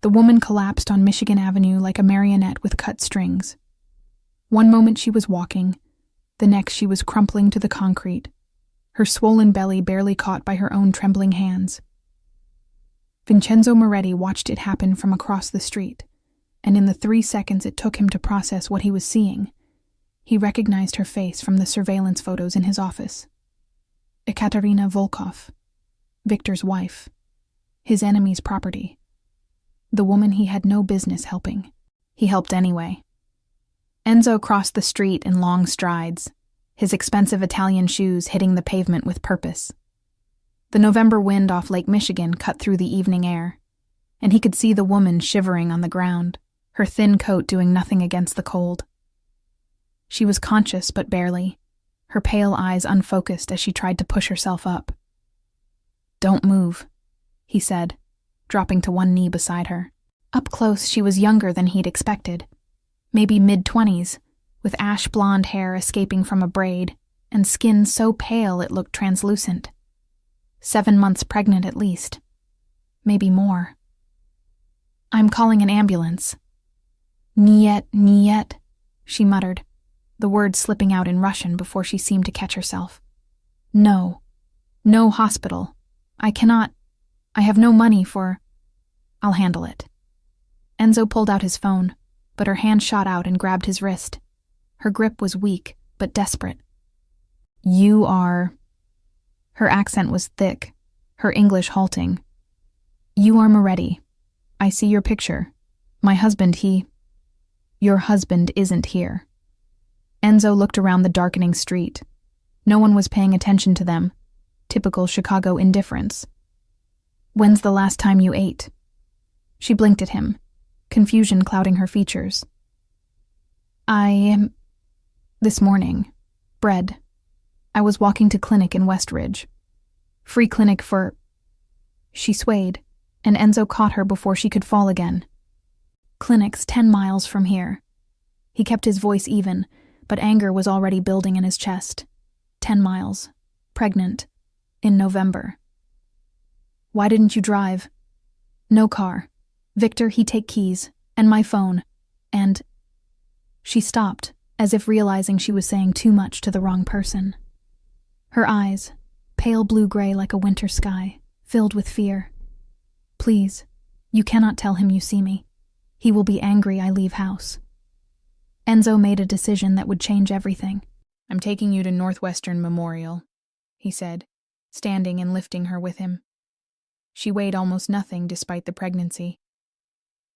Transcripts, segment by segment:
The woman collapsed on Michigan Avenue like a marionette with cut strings. One moment she was walking, the next she was crumpling to the concrete, her swollen belly barely caught by her own trembling hands. Vincenzo Moretti watched it happen from across the street, and in the 3 seconds it took him to process what he was seeing, he recognized her face from the surveillance photos in his office. Ekaterina Volkov, Victor's wife, his enemy's property. The woman he had no business helping. He helped anyway. Enzo crossed the street in long strides, his expensive Italian shoes hitting the pavement with purpose. The November wind off Lake Michigan cut through the evening air, and he could see the woman shivering on the ground, her thin coat doing nothing against the cold. She was conscious, but barely, her pale eyes unfocused as she tried to push herself up. "Don't move," he said, dropping to one knee beside her. Up close, she was younger than he'd expected, maybe mid-20s, with ash blonde hair escaping from a braid, and skin so pale it looked translucent. 7 months pregnant at least. Maybe more. "I'm calling an ambulance." Niet," she muttered, the words slipping out in Russian before she seemed to catch herself. No hospital. I have no money for... I'll handle it." Enzo pulled out his phone, but her hand shot out and grabbed his wrist. Her grip was weak, but desperate. "You are..." Her accent was thick, her English halting. "You are Moretti. I see your picture. My husband, Your husband isn't here." Enzo looked around the darkening street. No one was paying attention to them. Typical Chicago indifference. "When's the last time you ate?" She blinked at him, confusion clouding her features. This morning. Bread. I was walking to clinic in Westridge. Free clinic for..." She swayed, and Enzo caught her before she could fall again. "Clinic's 10 miles from here." He kept his voice even, but anger was already building in his chest. 10 miles. Pregnant. In November. "Why didn't you drive?" "No car. Victor, he take keys, and my phone, and..." She stopped, as if realizing she was saying too much to the wrong person. Her eyes, pale blue-gray like a winter sky, filled with fear. "Please, you cannot tell him you see me. He will be angry I leave house." Enzo made a decision that would change everything. "I'm taking you to Northwestern Memorial," he said, standing and lifting her with him. She weighed almost nothing despite the pregnancy.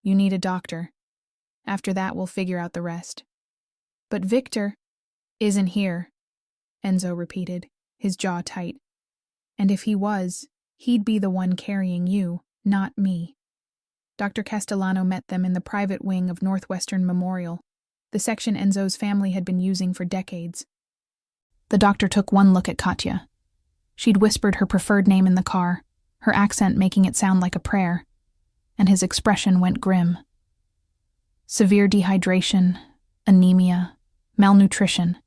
"You need a doctor. After that, we'll figure out the rest." "But Victor..." "Isn't here," Enzo repeated, his jaw tight. "And if he was, he'd be the one carrying you, not me." Dr. Castellano met them in the private wing of Northwestern Memorial, the section Enzo's family had been using for decades. The doctor took one look at Katya. She'd whispered her preferred name in the car, her accent making it sound like a prayer, and his expression went grim. "Severe dehydration, anemia, malnutrition,"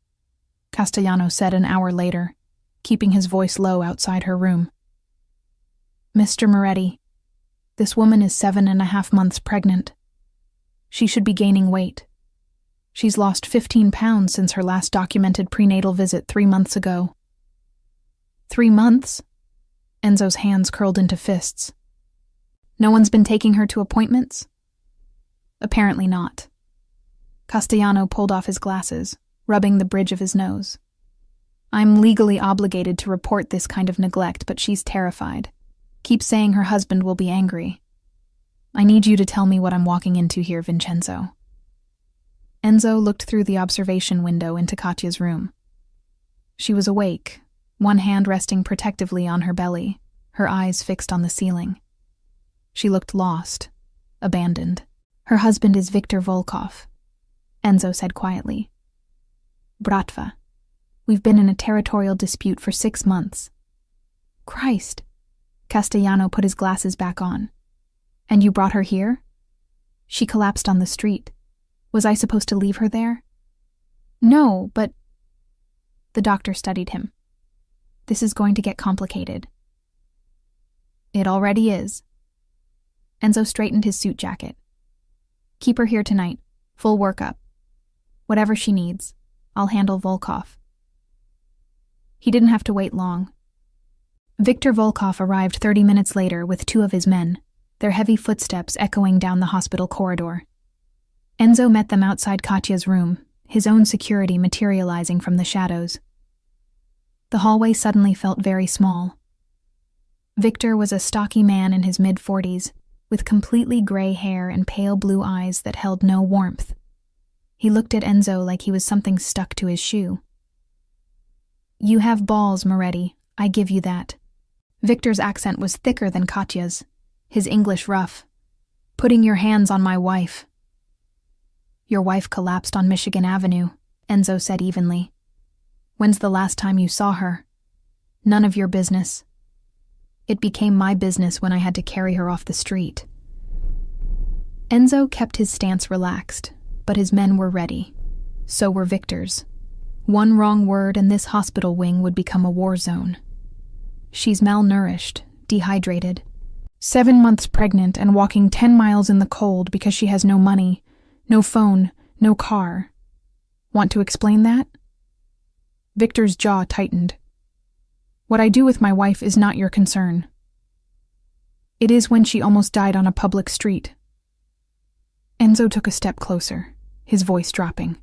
Castellano said an hour later, keeping his voice low outside her room. "Mr. Moretti, this woman is 7.5 months pregnant. She should be gaining weight. She's lost 15 pounds since her last documented prenatal visit 3 months ago." 3 months? Enzo's hands curled into fists. "No one's been taking her to appointments?" "Apparently not." Castellano pulled off his glasses, rubbing the bridge of his nose. "I'm legally obligated to report this kind of neglect, but she's terrified. Keeps saying her husband will be angry. I need you to tell me what I'm walking into here, Vincenzo." Enzo looked through the observation window into Katya's room. She was awake, one hand resting protectively on her belly, her eyes fixed on the ceiling. She looked lost, abandoned. "Her husband is Victor Volkov," Enzo said quietly. "Bratva. We've been in a territorial dispute for 6 months." "Christ!" Castellano put his glasses back on. "And you brought her here?" "She collapsed on the street. Was I supposed to leave her there?" "No, but..." The doctor studied him. "This is going to get complicated." "It already is." Enzo straightened his suit jacket. Keep her here tonight. Full workup. Whatever she needs. I'll handle Volkov. He didn't have to wait long. Viktor Volkov arrived 30 minutes later with 2 of his men, their heavy footsteps echoing down the hospital corridor. Enzo met them outside Katya's room, his own security materializing from the shadows. The hallway suddenly felt very small. Viktor was a stocky man in his mid-40s, with completely gray hair and pale blue eyes that held no warmth. He looked at Enzo like he was something stuck to his shoe. You have balls, Moretti. I give you that. Viktor's accent was thicker than Katya's, his English rough. Putting your hands on my wife. Your wife collapsed on Michigan Avenue, Enzo said evenly. When's the last time you saw her? None of your business. It became my business when I had to carry her off the street. Enzo kept his stance relaxed, but his men were ready. So were Viktor's. One wrong word and this hospital wing would become a war zone. She's malnourished, dehydrated, 7 months pregnant and walking 10 miles in the cold because she has no money, no phone, no car. Want to explain that? Viktor's jaw tightened. What I do with my wife is not your concern. It is when she almost died on a public street. Enzo took a step closer, his voice dropping.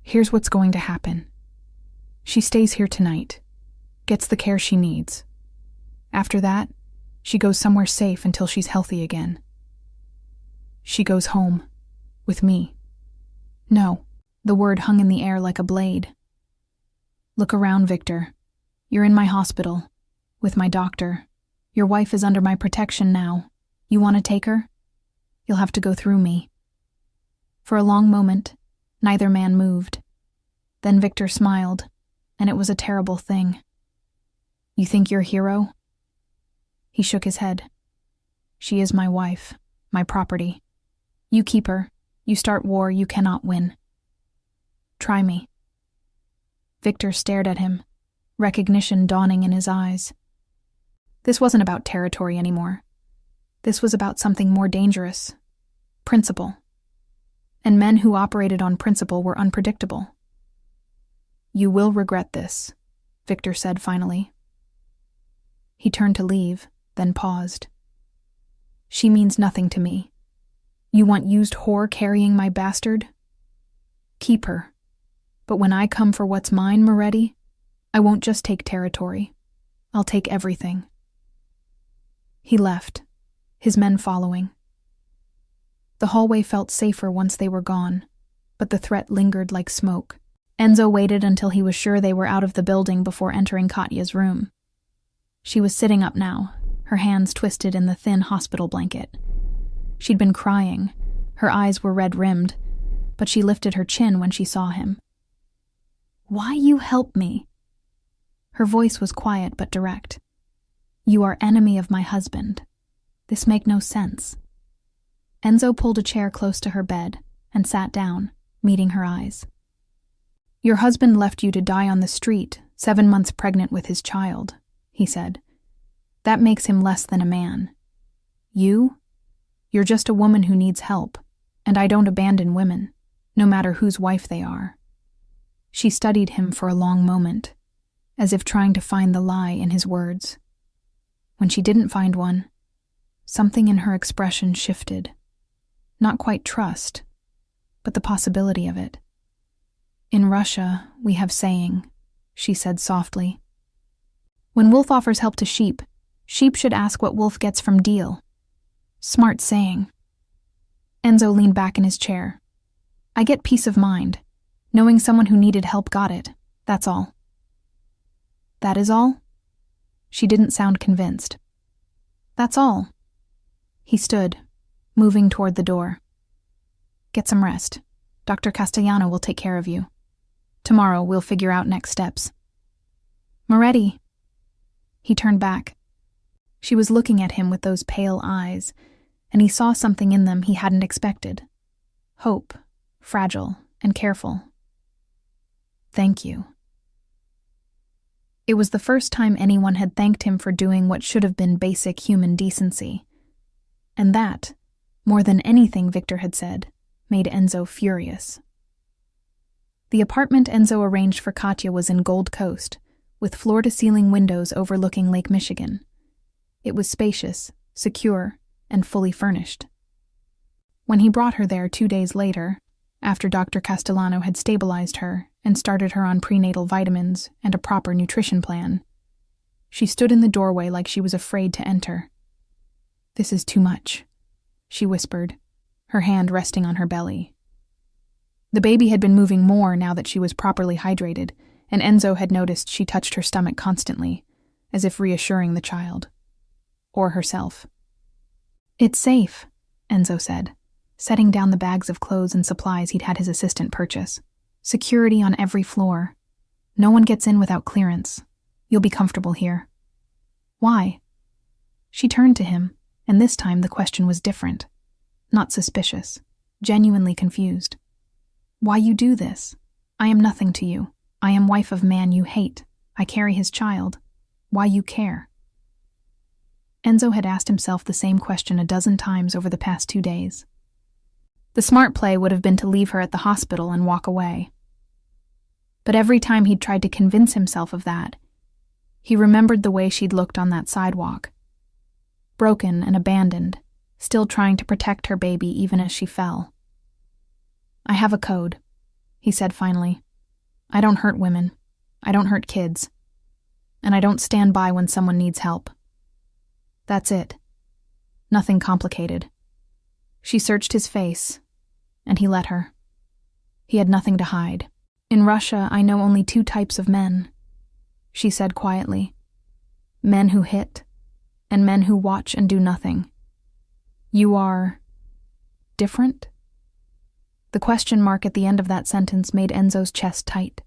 Here's what's going to happen. She stays here tonight, gets the care she needs. After that, she goes somewhere safe until she's healthy again. She goes home, with me. No, the word hung in the air like a blade. Look around, Viktor. You're in my hospital, with my doctor. Your wife is under my protection now. You want to take her? You'll have to go through me. For a long moment, neither man moved. Then Viktor smiled, and it was a terrible thing. You think you're a hero? He shook his head. She is my wife, my property. You keep her. You start war you cannot win. Try me. Viktor stared at him, recognition dawning in his eyes. This wasn't about territory anymore. This was about something more dangerous. Principle. And men who operated on principle were unpredictable. You will regret this, Viktor said finally. He turned to leave, then paused. She means nothing to me. You want used whore carrying my bastard? Keep her. But when I come for what's mine, Moretti, I won't just take territory. I'll take everything. He left, his men following. The hallway felt safer once they were gone, but the threat lingered like smoke. Enzo waited until he was sure they were out of the building before entering Katya's room. She was sitting up now, her hands twisted in the thin hospital blanket. She'd been crying, her eyes were red-rimmed, but she lifted her chin when she saw him. Why you help me? Her voice was quiet but direct. You are enemy of my husband. This make no sense. Enzo pulled a chair close to her bed and sat down, meeting her eyes. Your husband left you to die on the street, 7 months pregnant with his child, he said. That makes him less than a man. You're just a woman who needs help, and I don't abandon women, no matter whose wife they are. She studied him for a long moment, as if trying to find the lie in his words. When she didn't find one, something in her expression shifted. Not quite trust, but the possibility of it. In Russia, we have saying, she said softly. When wolf offers help to sheep, sheep should ask what wolf gets from deal. Smart saying. Enzo leaned back in his chair. I get peace of mind. Knowing someone who needed help got it, that's all. That is all? She didn't sound convinced. That's all. He stood, moving toward the door. Get some rest. Dr. Castellano will take care of you. Tomorrow we'll figure out next steps. Moretti. He turned back. She was looking at him with those pale eyes, and he saw something in them he hadn't expected. Hope, fragile and careful. Thank you. It was the first time anyone had thanked him for doing what should have been basic human decency. And that, more than anything Victor had said, made Enzo furious. The apartment Enzo arranged for Katya was in Gold Coast, with floor-to-ceiling windows overlooking Lake Michigan. It was spacious, secure, and fully furnished. When he brought her there 2 days later, after Dr. Castellano had stabilized her and started her on prenatal vitamins and a proper nutrition plan, she stood in the doorway like she was afraid to enter. "This is too much," she whispered, her hand resting on her belly. The baby had been moving more now that she was properly hydrated, and Enzo had noticed she touched her stomach constantly, as if reassuring the child. Or herself. "It's safe," Enzo said, setting down the bags of clothes and supplies he'd had his assistant purchase. "Security on every floor. No one gets in without clearance. You'll be comfortable here." "Why?" She turned to him, and this time the question was different. Not suspicious, genuinely confused. "Why you do this? I am nothing to you. I am wife of man you hate. I carry his child. Why you care?" Enzo had asked himself the same question a dozen times over the past 2 days. The smart play would have been to leave her at the hospital and walk away. But every time he'd tried to convince himself of that, he remembered the way she'd looked on that sidewalk. Broken and abandoned, still trying to protect her baby even as she fell. "I have a code," he said finally. "I don't hurt women. I don't hurt kids. And I don't stand by when someone needs help. That's it. Nothing complicated." She searched his face, and he let her. He had nothing to hide. "In Russia, I know only 2 types of men," she said quietly. "Men who hit, and men who watch and do nothing. You are different?" The question mark at the end of that sentence made Enzo's chest tight.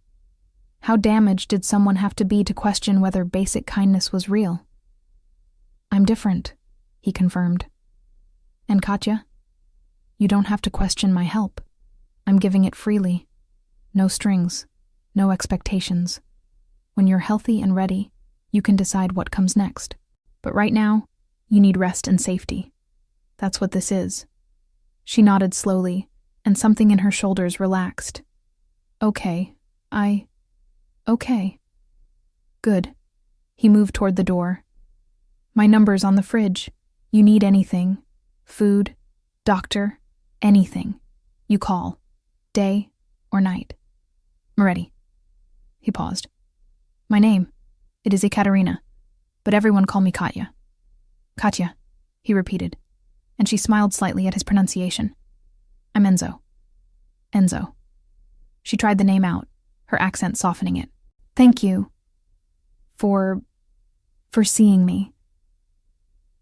How damaged did someone have to be to question whether basic kindness was real? "I'm different," he confirmed. "And Katya, you don't have to question my help. I'm giving it freely. No strings, no expectations. When you're healthy and ready, you can decide what comes next. But right now, you need rest and safety. That's what this is." She nodded slowly, and something in her shoulders relaxed. Okay. Good." He moved toward the door. "My number's on the fridge. You need anything. Food, doctor, anything. You call. Day or night. Moretti." He paused. "My name. It is Ekaterina, but everyone call me Katya." "Katya," he repeated, and she smiled slightly at his pronunciation. "I'm Enzo." "Enzo." She tried the name out, her accent softening it. "Thank you. For seeing me."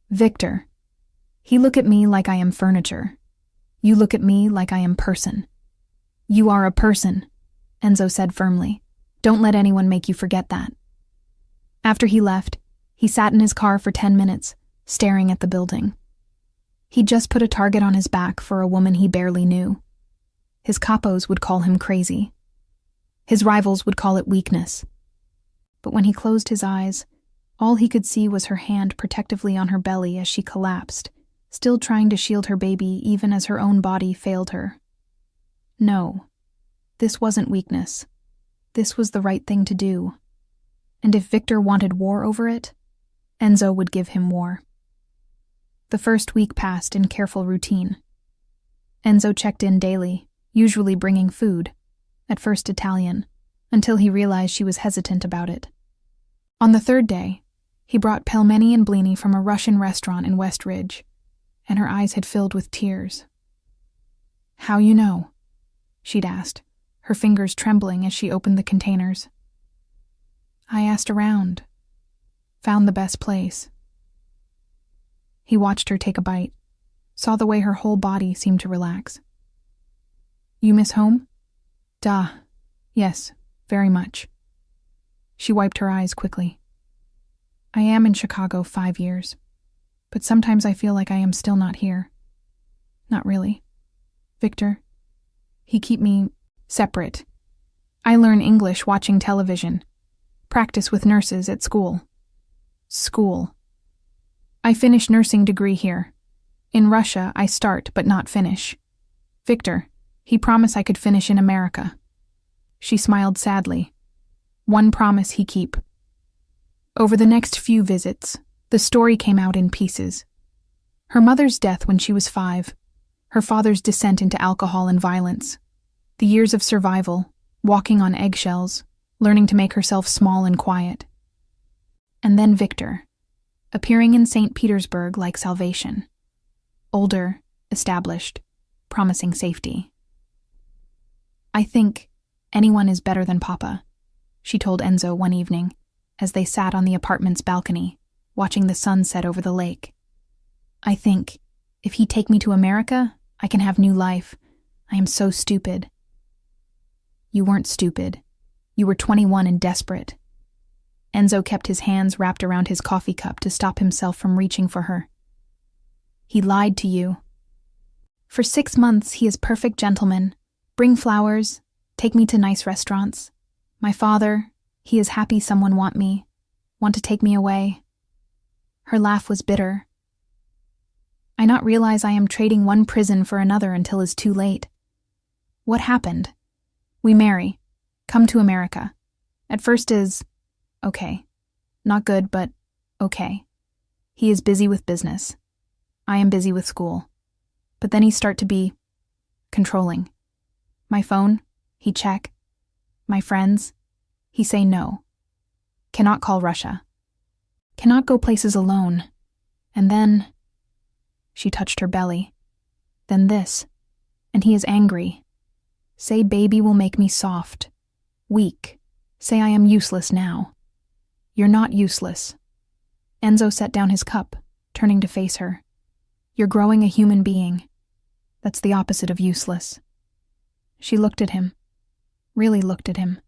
"Victor, he look at me like I am furniture. You look at me like I am person." "You are a person," Enzo said firmly. "Don't let anyone make you forget that." After he left, he sat in his car for 10 minutes, staring at the building. He'd just put a target on his back for a woman he barely knew. His capos would call him crazy. His rivals would call it weakness. But when he closed his eyes, all he could see was her hand protectively on her belly as she collapsed, still trying to shield her baby even as her own body failed her. No, this wasn't weakness. This was the right thing to do. And if Victor wanted war over it, Enzo would give him war. The first week passed in careful routine. Enzo checked in daily, usually bringing food, at first Italian, until he realized she was hesitant about it. On the 3rd day, he brought pelmeni and blini from a Russian restaurant in West Ridge, and her eyes had filled with tears. "How you know?" she'd asked, her fingers trembling as she opened the containers. "I asked around. Found the best place." He watched her take a bite, saw the way her whole body seemed to relax. "You miss home?" "Da. Yes, very much." She wiped her eyes quickly. "I am in Chicago 5 years, but sometimes I feel like I am still not here. Not really. Victor, he keep me separate. I learn English watching television, practice with nurses at school. School. I finish nursing degree here. In Russia, I start but not finish. Victor, he promised I could finish in America. She smiled sadly. One promise he keep. Over the next few visits, the story came out in pieces. Her mother's death when she was 5, her father's descent into alcohol and violence, the years of survival, walking on eggshells, learning to make herself small and quiet. And then Victor, appearing in St. Petersburg like salvation. Older, established, promising safety. I think anyone is better than Papa, she told Enzo one evening, as they sat on the apartment's balcony, watching the sun set over the lake. I think, if he'd take me to America, I can have new life. I am so stupid. You weren't stupid. You were 21 and desperate. Enzo kept his hands wrapped around his coffee cup to stop himself from reaching for her. He lied to you. For 6 months, he is perfect gentleman. Bring flowers, take me to nice restaurants. My father, he is happy someone want to take me away. Her laugh was bitter. I not realize I am trading one prison for another until it's too late. What happened? We marry. Come to America. At first is okay. Not good, but okay. He is busy with business. I am busy with school. But then he start to be controlling. My phone, he check. My friends, he say no. Cannot call Russia. Cannot go places alone. And then, she touched her belly. Then this, and he is angry. Say baby will make me soft. Weak. Say I am useless now. You're not useless. Enzo set down his cup, turning to face her. You're growing a human being. That's the opposite of useless. She looked at him, really looked at him,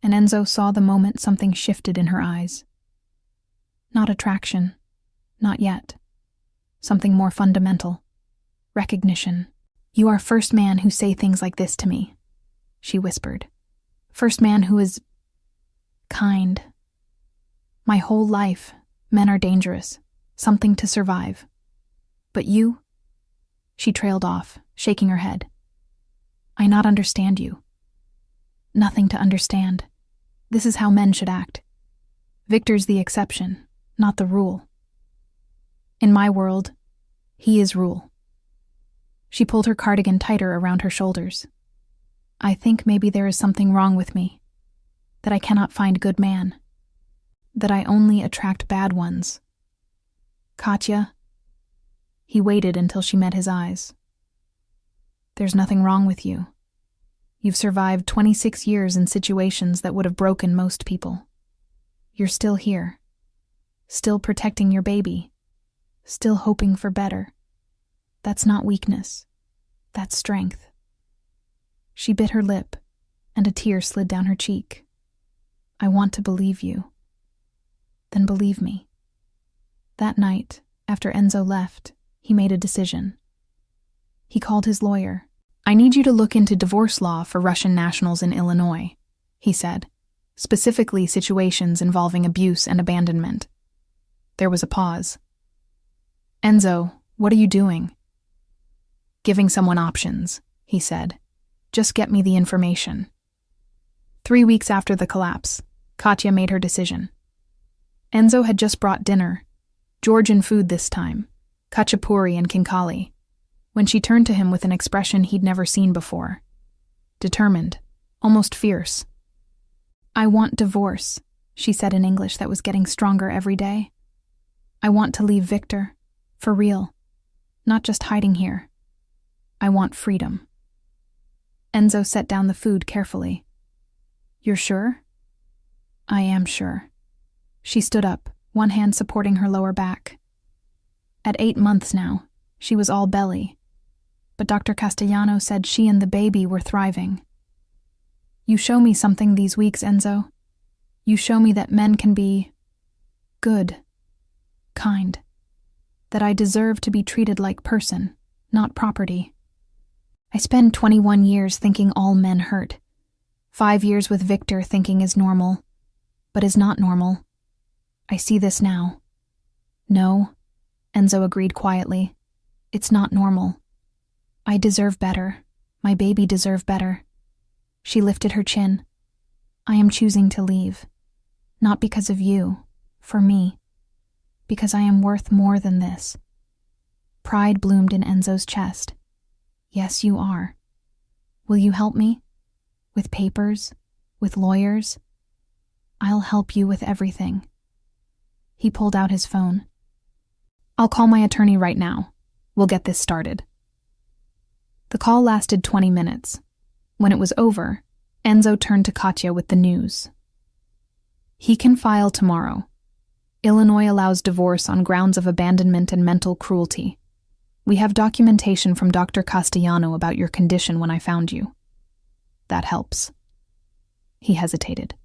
and Enzo saw the moment something shifted in her eyes. Not attraction, not yet. Something more fundamental. Recognition. You are first man who say things like this to me, she whispered. First man who is kind. My whole life, men are dangerous, something to survive. But you? She trailed off, shaking her head. I not understand you. Nothing to understand. This is how men should act. Victor's the exception, not the rule. In my world, he is rule. She pulled her cardigan tighter around her shoulders. I think maybe there is something wrong with me, that I cannot find good man, that I only attract bad ones. Katya. He waited until she met his eyes. There's nothing wrong with you. You've survived 26 years in situations that would have broken most people. You're still here, still protecting your baby, still hoping for better. That's not weakness. That's strength. She bit her lip, and a tear slid down her cheek. I want to believe you. Then believe me. That night, after Enzo left, he made a decision. He called his lawyer. I need you to look into divorce law for Russian nationals in Illinois, he said, specifically situations involving abuse and abandonment. There was a pause. Enzo, what are you doing? Giving someone options, he said. Just get me the information. 3 weeks after the collapse, Katya made her decision. Enzo had just brought dinner, Georgian food this time, khachapuri and khinkali, when she turned to him with an expression he'd never seen before. Determined, almost fierce. I want divorce, she said in English that was getting stronger every day. I want to leave Victor, for real, not just hiding here. I want freedom. Enzo set down the food carefully. You're sure? I am sure. She stood up, one hand supporting her lower back. At 8 months now, she was all belly, but Dr. Castellano said she and the baby were thriving. You show me something these weeks, Enzo. You show me that men can be good, kind, that I deserve to be treated like person, not property. I spend 21 years thinking all men hurt. 5 years with Victor thinking is normal, but is not normal. I see this now. No, Enzo agreed quietly. It's not normal. I deserve better. My baby deserve better. She lifted her chin. I am choosing to leave. Not because of you, for me. Because I am worth more than this. Pride bloomed in Enzo's chest. Yes, you are. Will you help me? With papers? With lawyers? I'll help you with everything. He pulled out his phone. I'll call my attorney right now. We'll get this started. The call lasted 20 minutes. When it was over, Enzo turned to Katya with the news. He can file tomorrow. Illinois allows divorce on grounds of abandonment and mental cruelty. We have documentation from Dr. Castellano about your condition when I found you. That helps. He hesitated.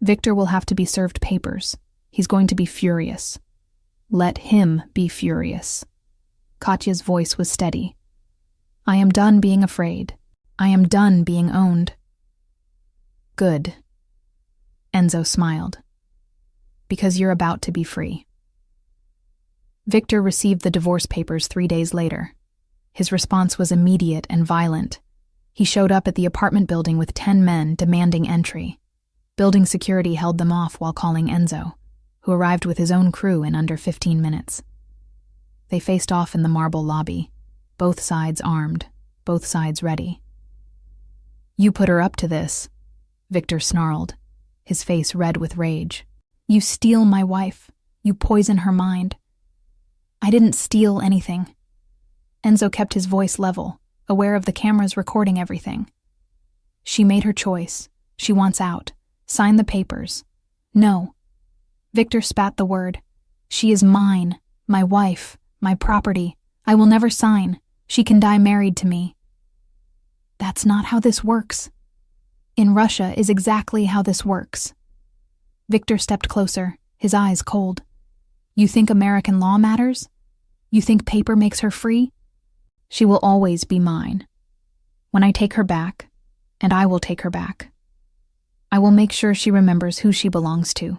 Victor will have to be served papers. He's going to be furious. Let him be furious. Katya's voice was steady. I am done being afraid. I am done being owned. Good. Enzo smiled. Because you're about to be free. Victor received the divorce papers 3 days later. His response was immediate and violent. He showed up at the apartment building with 10 men demanding entry. Building security held them off while calling Enzo, who arrived with his own crew in under 15 minutes. They faced off in the marble lobby, both sides armed, both sides ready. You put her up to this, Victor snarled, his face red with rage. You steal my wife. You poison her mind. I didn't steal anything. Enzo kept his voice level, aware of the cameras recording everything. She made her choice. She wants out. Sign the papers. No. Victor spat the word. She is mine, my wife, my property. I will never sign. She can die married to me. That's not how this works. In Russia is exactly how this works. Victor stepped closer, his eyes cold. You think American law matters? You think paper makes her free? She will always be mine. When I take her back, and I will take her back, I will make sure she remembers who she belongs to.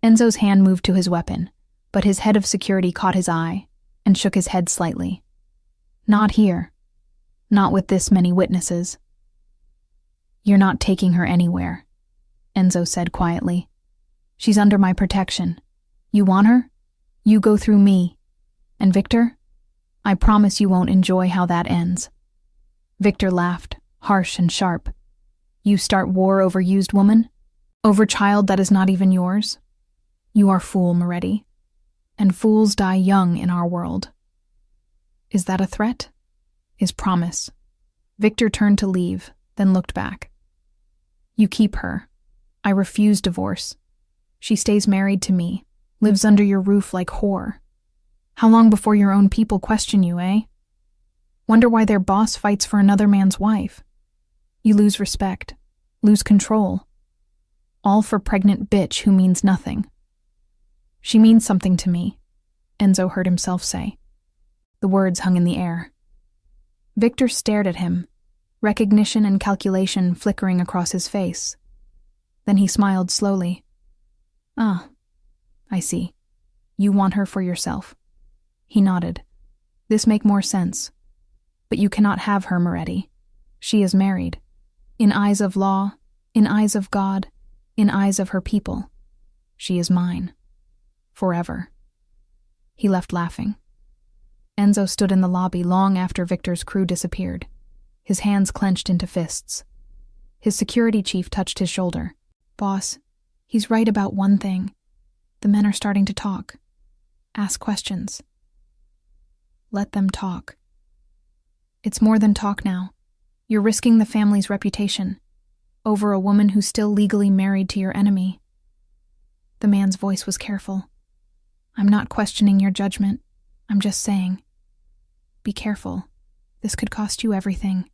Enzo's hand moved to his weapon, but his head of security caught his eye and shook his head slightly. Not here. Not with this many witnesses. You're not taking her anywhere, Enzo said quietly. She's under my protection. You want her? You go through me. And Victor? I promise you won't enjoy how that ends. Victor laughed, harsh and sharp. You start war over used woman? Over child that is not even yours? You are fool, Moretti. And fools die young in our world. Is that a threat? Is promise? Victor turned to leave, then looked back. You keep her. I refuse divorce. She stays married to me, lives under your roof like whore. How long before your own people question you, eh? Wonder why their boss fights for another man's wife. You lose respect, lose control. All for pregnant bitch who means nothing. She means something to me, Enzo heard himself say. The words hung in the air. Victor stared at him, recognition and calculation flickering across his face. Then he smiled slowly. Ah, I see. You want her for yourself. He nodded. This make more sense. But you cannot have her, Moretti. She is married. In eyes of law, in eyes of God, in eyes of her people. She is mine. Forever. He left laughing. Enzo stood in the lobby long after Victor's crew disappeared, his hands clenched into fists. His security chief touched his shoulder. Boss, he's right about one thing. The men are starting to talk. Ask questions. Let them talk. It's more than talk now. You're risking the family's reputation over a woman who's still legally married to your enemy. The man's voice was careful. I'm not questioning your judgment. I'm just saying. Be careful. This could cost you everything.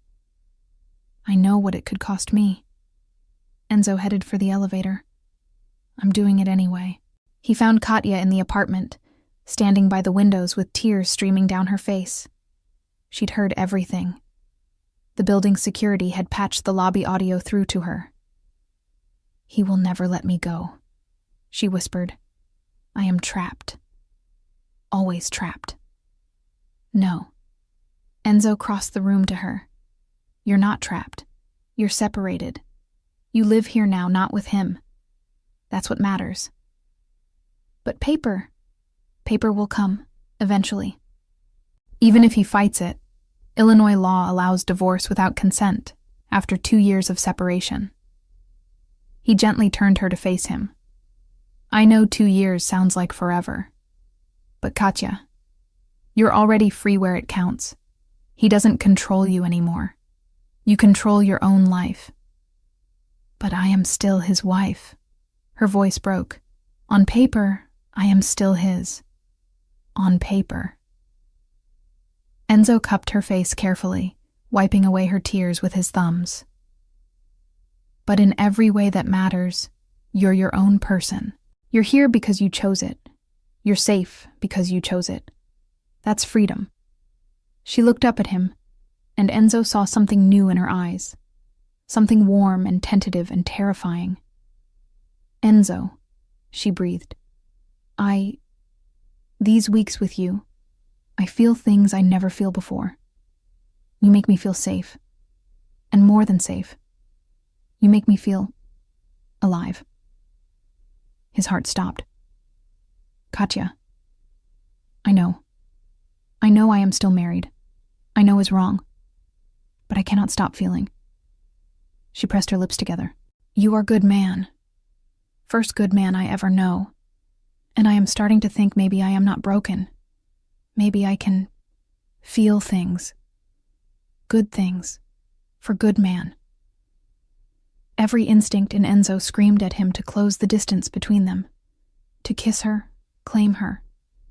I know what it could cost me. Enzo headed for the elevator. I'm doing it anyway. He found Katya in the apartment, standing by the windows with tears streaming down her face. She'd heard everything. The building's security had patched the lobby audio through to her. He will never let me go, she whispered. I am trapped. Always trapped. No. Enzo crossed the room to her. You're not trapped. You're separated. You live here now, not with him. That's what matters. But paper will come, eventually. Even if he fights it, Illinois law allows divorce without consent after 2 years of separation. He gently turned her to face him. I know 2 years sounds like forever. But Katya, you're already free where it counts. He doesn't control you anymore. You control your own life. But I am still his wife. Her voice broke. On paper, I am still his. On paper. Enzo cupped her face carefully, wiping away her tears with his thumbs. But in every way that matters, you're your own person. You're here because you chose it. You're safe because you chose it. That's freedom. She looked up at him, and Enzo saw something new in her eyes. Something warm and tentative and terrifying. Enzo, she breathed. These weeks with you, I feel things I never feel before. You make me feel safe. And more than safe. You make me feel alive. His heart stopped. Katya, I know. I know I am still married. I know is wrong. But I cannot stop feeling. She pressed her lips together. You are good man. First good man I ever know. And I am starting to think maybe I am not broken. Maybe I can feel things. Good things. For good man. Every instinct in Enzo screamed at him to close the distance between them. To kiss her, claim her,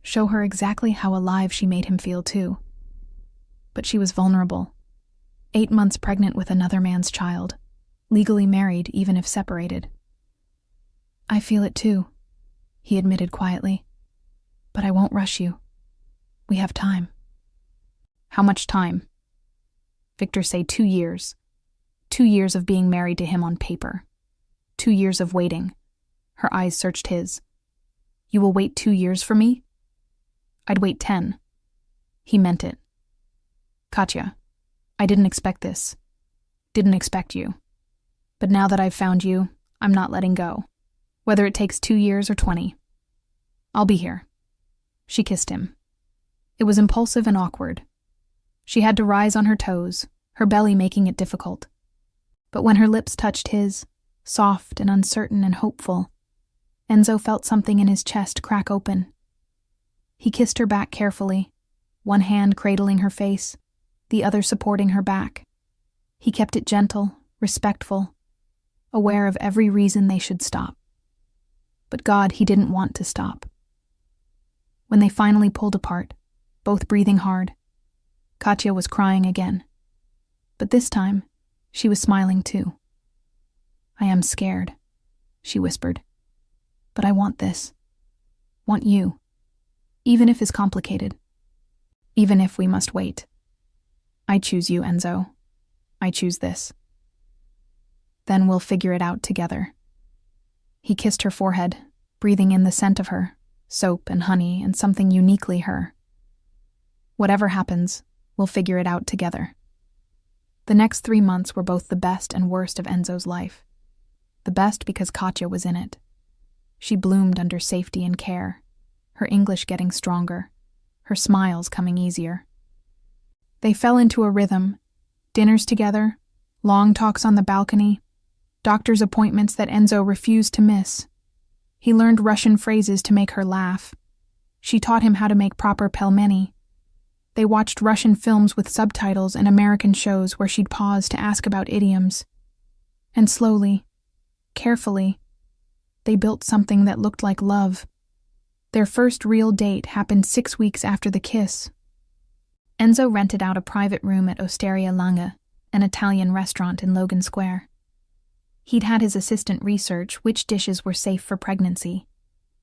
show her exactly how alive she made him feel too. But she was vulnerable. 8 months pregnant with another man's child. Legally married even if separated. I feel it too, he admitted quietly. But I won't rush you. We have time. How much time? Victor say 2 years. 2 years of being married to him on paper. 2 years of waiting. Her eyes searched his. You will wait 2 years for me? I'd wait 10. He meant it. Katya, I didn't expect this. Didn't expect you. But now that I've found you, I'm not letting go. Whether it takes 2 years or 20. I'll be here. She kissed him. It was impulsive and awkward. She had to rise on her toes, her belly making it difficult. But when her lips touched his, soft and uncertain and hopeful, Enzo felt something in his chest crack open. He kissed her back carefully, one hand cradling her face, the other supporting her back. He kept it gentle, respectful, aware of every reason they should stop. But God, he didn't want to stop. When they finally pulled apart, both breathing hard, Katya was crying again. But this time, she was smiling too. I am scared, she whispered. But I want this. Want you. Even if it's complicated. Even if we must wait. I choose you, Enzo. I choose this. Then we'll figure it out together. He kissed her forehead, breathing in the scent of her, soap and honey and something uniquely her. Whatever happens, we'll figure it out together. The next 3 months were both the best and worst of Enzo's life. The best because Katya was in it. She bloomed under safety and care, her English getting stronger, her smiles coming easier. They fell into a rhythm, dinners together, long talks on the balcony, doctor's appointments that Enzo refused to miss. He learned Russian phrases to make her laugh. She taught him how to make proper pelmeni. They watched Russian films with subtitles and American shows where she'd pause to ask about idioms. And slowly, carefully, they built something that looked like love. Their first real date happened 6 weeks after the kiss. Enzo rented out a private room at Osteria Lange, an Italian restaurant in Logan Square. He'd had his assistant research which dishes were safe for pregnancy,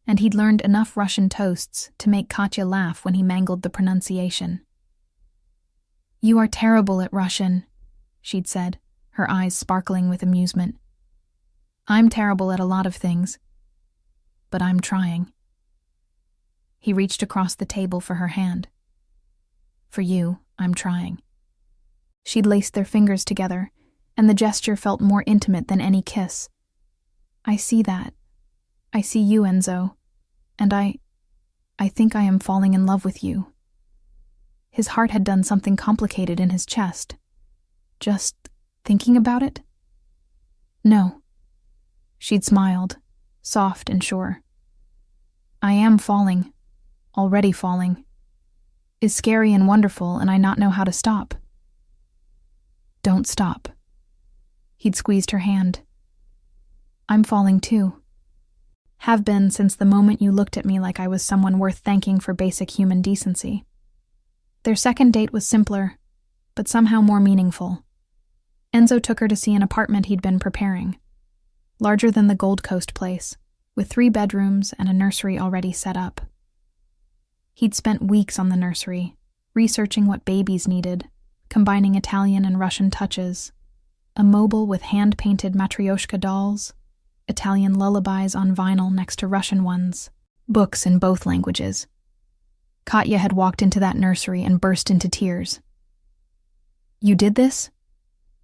and he'd learned enough Russian toasts to make Katya laugh when he mangled the pronunciation. You are terrible at Russian, she'd said, her eyes sparkling with amusement. I'm terrible at a lot of things, but I'm trying. He reached across the table for her hand. For you, I'm trying." She'd laced their fingers together, and the gesture felt more intimate than any kiss. "I see that. I see you, Enzo. And I think I am falling in love with you." His heart had done something complicated in his chest. Just thinking about it? No. She'd smiled, soft and sure. "I am falling. Already falling. Is scary and wonderful, and I not know how to stop." "Don't stop." He'd squeezed her hand. "I'm falling too. Have been since the moment you looked at me like I was someone worth thanking for basic human decency." Their second date was simpler, but somehow more meaningful. Enzo took her to see an apartment he'd been preparing. Larger than the Gold Coast place, with 3 bedrooms and a nursery already set up. He'd spent weeks on the nursery, researching what babies needed, combining Italian and Russian touches, a mobile with hand-painted matryoshka dolls, Italian lullabies on vinyl next to Russian ones, books in both languages. Katya had walked into that nursery and burst into tears. "You did this?"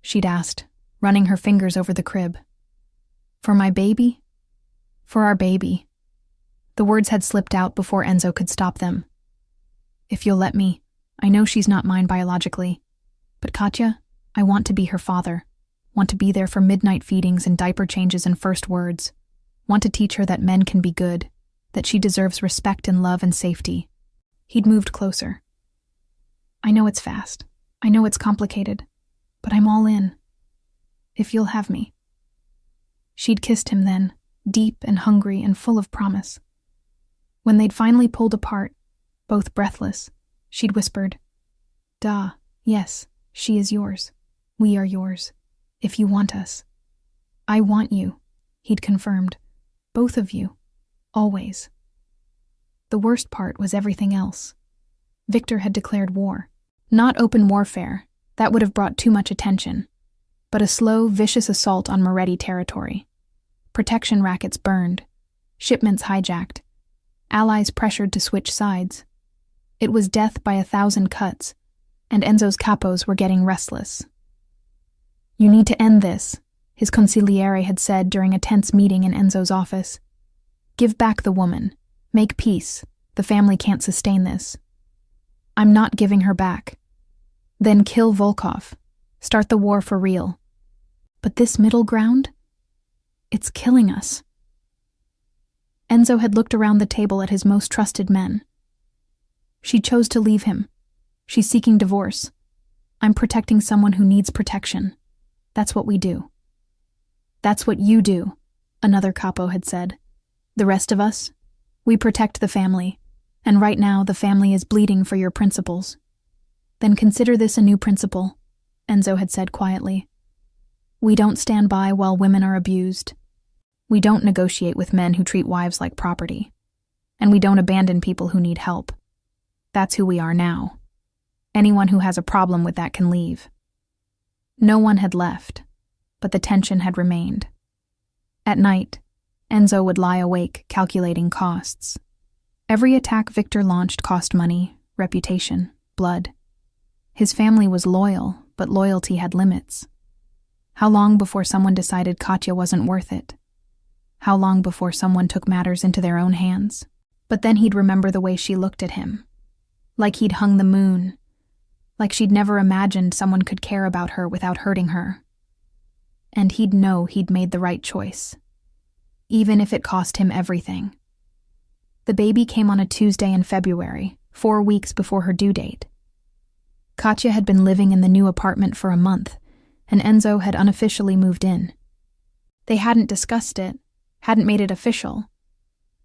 she'd asked, running her fingers over the crib. "For my baby?" "For our baby." The words had slipped out before Enzo could stop them. "If you'll let me, I know she's not mine biologically. But Katya, I want to be her father. Want to be there for midnight feedings and diaper changes and first words. Want to teach her that men can be good, that she deserves respect and love and safety." He'd moved closer. "I know it's fast. I know it's complicated. But I'm all in. If you'll have me." She'd kissed him then, deep and hungry and full of promise. When they'd finally pulled apart, both breathless, she'd whispered, "Da, yes, she is yours. We are yours. If you want us." "I want you," he'd confirmed. "Both of you. Always." The worst part was everything else. Victor had declared war. Not open warfare, that would have brought too much attention, but a slow, vicious assault on Moretti territory. Protection rackets burned, shipments hijacked, allies pressured to switch sides. It was death by 1,000 cuts, and Enzo's capos were getting restless. "You need to end this," his consigliere had said during a tense meeting in Enzo's office. "Give back the woman. Make peace. The family can't sustain this." "I'm not giving her back." "Then kill Volkov. Start the war for real." "But this middle ground? It's killing us." Enzo had looked around the table at his most trusted men. "She chose to leave him. She's seeking divorce. I'm protecting someone who needs protection. That's what we do." "That's what you do," another capo had said. "The rest of us, we protect the family, and right now the family is bleeding for your principles." "Then consider this a new principle," Enzo had said quietly. "We don't stand by while women are abused. We don't negotiate with men who treat wives like property. And we don't abandon people who need help. That's who we are now. Anyone who has a problem with that can leave." No one had left, but the tension had remained. At night, Enzo would lie awake calculating costs. Every attack Victor launched cost money, reputation, blood. His family was loyal, but loyalty had limits. How long before someone decided Katya wasn't worth it? How long before someone took matters into their own hands? But then he'd remember the way she looked at him. Like he'd hung the moon. Like she'd never imagined someone could care about her without hurting her. And he'd know he'd made the right choice. Even if it cost him everything. The baby came on a Tuesday in February, 4 weeks before her due date. Katya had been living in the new apartment for a month, and Enzo had unofficially moved in. They hadn't discussed it, hadn't made it official,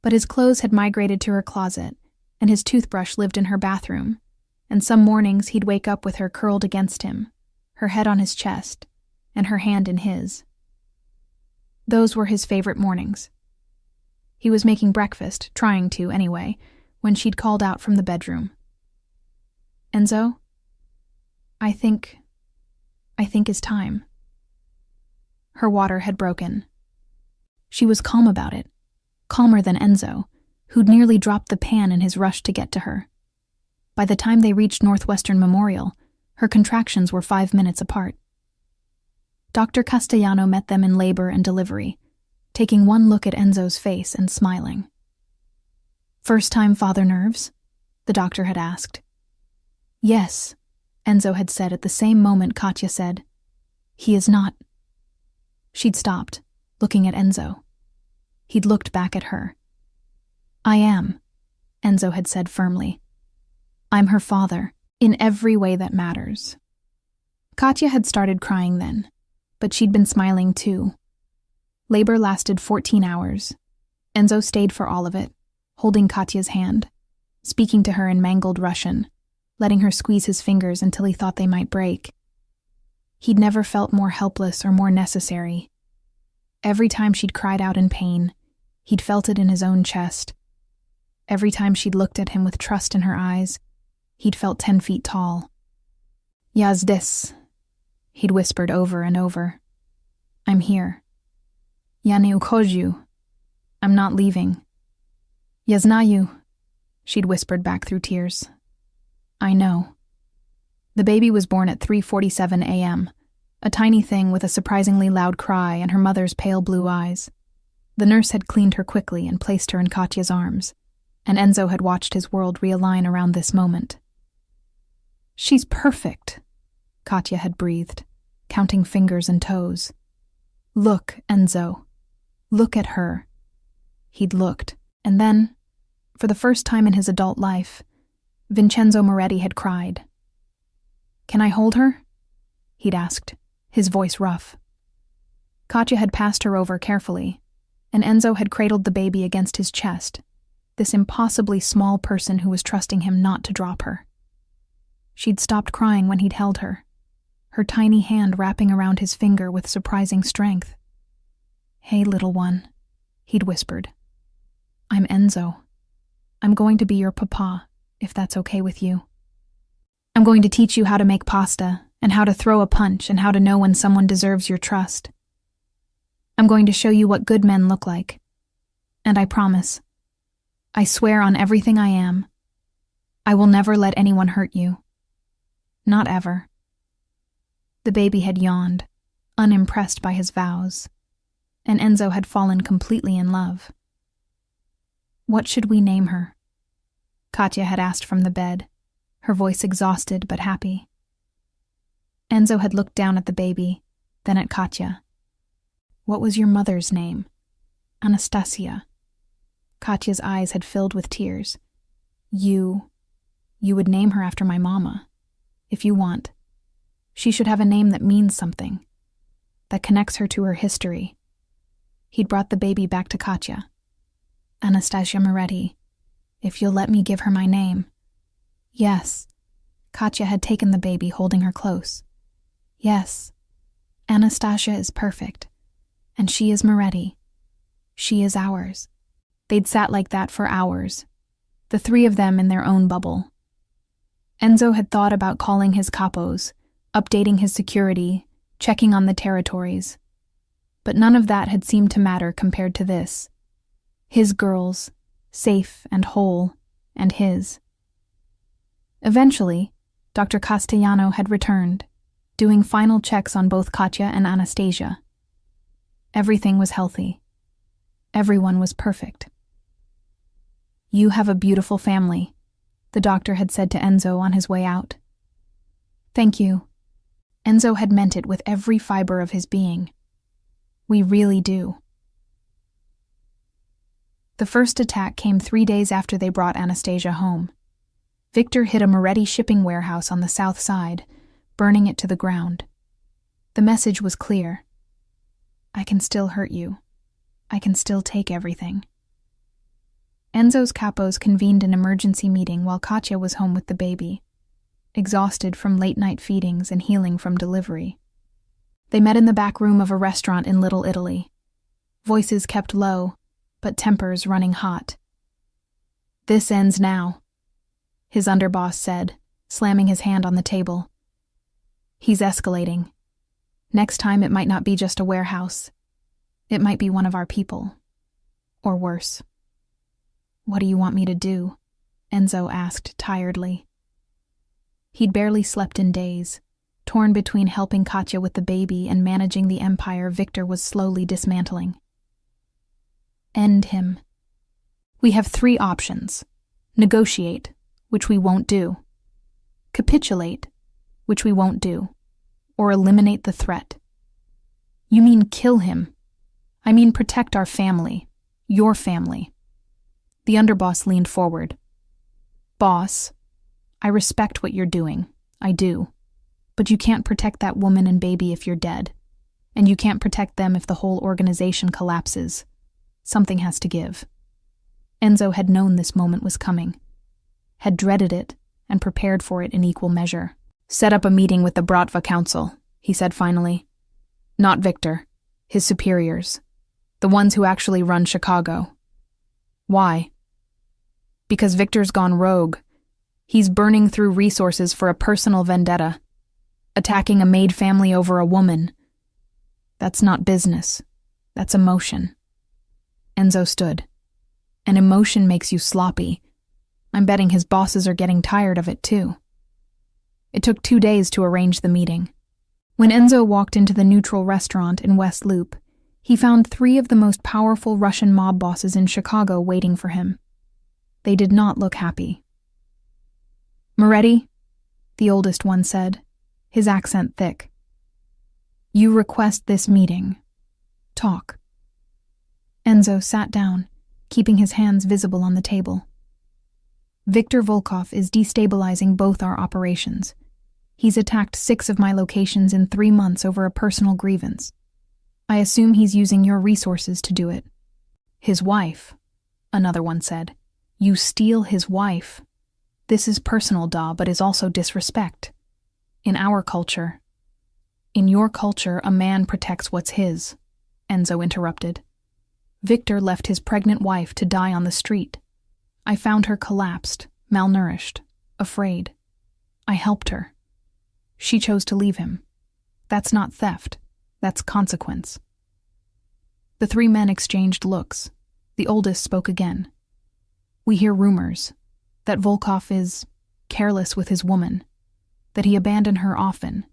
but his clothes had migrated to her closet, and his toothbrush lived in her bathroom, and some mornings he'd wake up with her curled against him, her head on his chest, and her hand in his. Those were his favorite mornings. He was making breakfast, trying to anyway, when she'd called out from the bedroom. "Enzo, I think it's time." Her water had broken. She was calm about it, calmer than Enzo, who'd nearly dropped the pan in his rush to get to her. By the time they reached Northwestern Memorial, her contractions were 5 minutes apart. Dr. Castellano met them in labor and delivery, taking one look at Enzo's face and smiling. "First time father nerves?" the doctor had asked. "Yes," Enzo had said at the same moment Katya said, "He is not." She'd stopped, looking at Enzo. He'd looked back at her. "I am," Enzo had said firmly. "I'm her father, in every way that matters." Katya had started crying then, but she'd been smiling too. Labor lasted 14 hours. Enzo stayed for all of it, holding Katya's hand, speaking to her in mangled Russian, letting her squeeze his fingers until he thought they might break. He'd never felt more helpless or more necessary. Every time she'd cried out in pain, he'd felt it in his own chest. Every time she'd looked at him with trust in her eyes, he'd felt 10 feet tall. "Ya zdесь," he'd whispered over and over. "I'm here. Ya не ухожу. I'm not leaving. Я знаю," she'd whispered back through tears. "I know." The baby was born at 3:47 a.m., a tiny thing with a surprisingly loud cry and her mother's pale blue eyes. The nurse had cleaned her quickly and placed her in Katya's arms, and Enzo had watched his world realign around this moment. "She's perfect," Katya had breathed, counting fingers and toes. "Look, Enzo. Look at her." He'd looked, and then, for the first time in his adult life, Vincenzo Moretti had cried. "Can I hold her?" he'd asked, his voice rough. Katya had passed her over carefully, and Enzo had cradled the baby against his chest, this impossibly small person who was trusting him not to drop her. She'd stopped crying when he'd held her, her tiny hand wrapping around his finger with surprising strength. "Hey, little one," he'd whispered. "I'm Enzo. I'm going to be your papa, if that's okay with you. I'm going to teach you how to make pasta, and how to throw a punch, and how to know when someone deserves your trust. I'm going to show you what good men look like. And I promise, I swear on everything I am, I will never let anyone hurt you. Not ever." The baby had yawned, unimpressed by his vows, and Enzo had fallen completely in love. "What should we name her?" Katya had asked from the bed, her voice exhausted but happy. Enzo had looked down at the baby, then at Katya. "What was your mother's name?" "Anastasia." Katya's eyes had filled with tears. You would name her after my mama, if you want. She should have a name that means something, that connects her to her history." He'd brought the baby back to Katya. "Anastasia Moretti, if you'll let me give her my name." "Yes." Katya had taken the baby, holding her close. "Yes. Anastasia is perfect. And she is Moretti. She is ours." They'd sat like that for hours, the three of them in their own bubble. Enzo had thought about calling his capos, updating his security, checking on the territories. But none of that had seemed to matter compared to this. His girls, safe and whole, and his. Eventually, Dr. Castellano had returned, doing final checks on both Katya and Anastasia. Everything was healthy. Everyone was perfect. "You have a beautiful family," the doctor had said to Enzo on his way out. "Thank you." Enzo had meant it with every fiber of his being. "We really do." The first attack came 3 days after they brought Anastasia home. Victor hit a Moretti shipping warehouse on the south side, burning it to the ground. The message was clear. "I can still hurt you. I can still take everything." Enzo's capos convened an emergency meeting while Katya was home with the baby, exhausted from late-night feedings and healing from delivery. They met in the back room of a restaurant in Little Italy. Voices kept low, but tempers running hot. "This ends now," his underboss said, slamming his hand on the table. "He's escalating. Next time it might not be just a warehouse. It might be one of our people. Or worse." "What do you want me to do?" Enzo asked tiredly. He'd barely slept in days, torn between helping Katya with the baby and managing the empire Victor was slowly dismantling. End him. We have 3 options. Negotiate, which we won't do. Capitulate, which we won't do. Or eliminate the threat. You mean kill him? I mean protect our family. Your family. The underboss leaned forward. Boss, I respect what you're doing. I do. But you can't protect that woman and baby if you're dead. And you can't protect them if the whole organization collapses. Something has to give. Enzo had known this moment was coming. Had dreaded it and prepared for it in equal measure. Set up a meeting with the Bratva Council, he said finally. Not Victor. His superiors. The ones who actually run Chicago. Why? Because Victor's gone rogue. He's burning through resources for a personal vendetta. Attacking a maid family over a woman. That's not business. That's emotion. Enzo stood. And emotion makes you sloppy. I'm betting his bosses are getting tired of it too. It took 2 days to arrange the meeting. When Enzo walked into the neutral restaurant in West Loop, he found 3 of the most powerful Russian mob bosses in Chicago waiting for him. They did not look happy. Moretti, the oldest one said, his accent thick. You request this meeting. Talk. Enzo sat down, keeping his hands visible on the table. Viktor Volkov is destabilizing both our operations. He's attacked 6 of my locations in 3 months over a personal grievance. I assume he's using your resources to do it. His wife, another one said. You steal his wife. This is personal, Da, but is also disrespect. In our culture. In your culture, a man protects what's his, Enzo interrupted. Victor left his pregnant wife to die on the street. I found her collapsed, malnourished, afraid. I helped her. She chose to leave him. That's not theft. That's consequence. The 3 men exchanged looks. The oldest spoke again. We hear rumors that Volkov is careless with his woman, that he abandoned her often.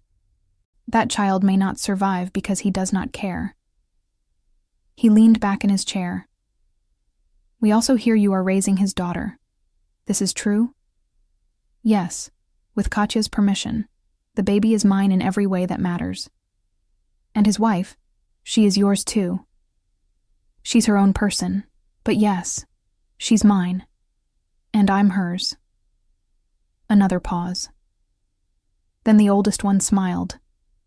That child may not survive because he does not care. He leaned back in his chair. We also hear you are raising his daughter. This is true? Yes, with Katya's permission. The baby is mine in every way that matters. And his wife, she is yours too. She's her own person, but yes, she's mine. And I'm hers. Another pause. Then the oldest one smiled,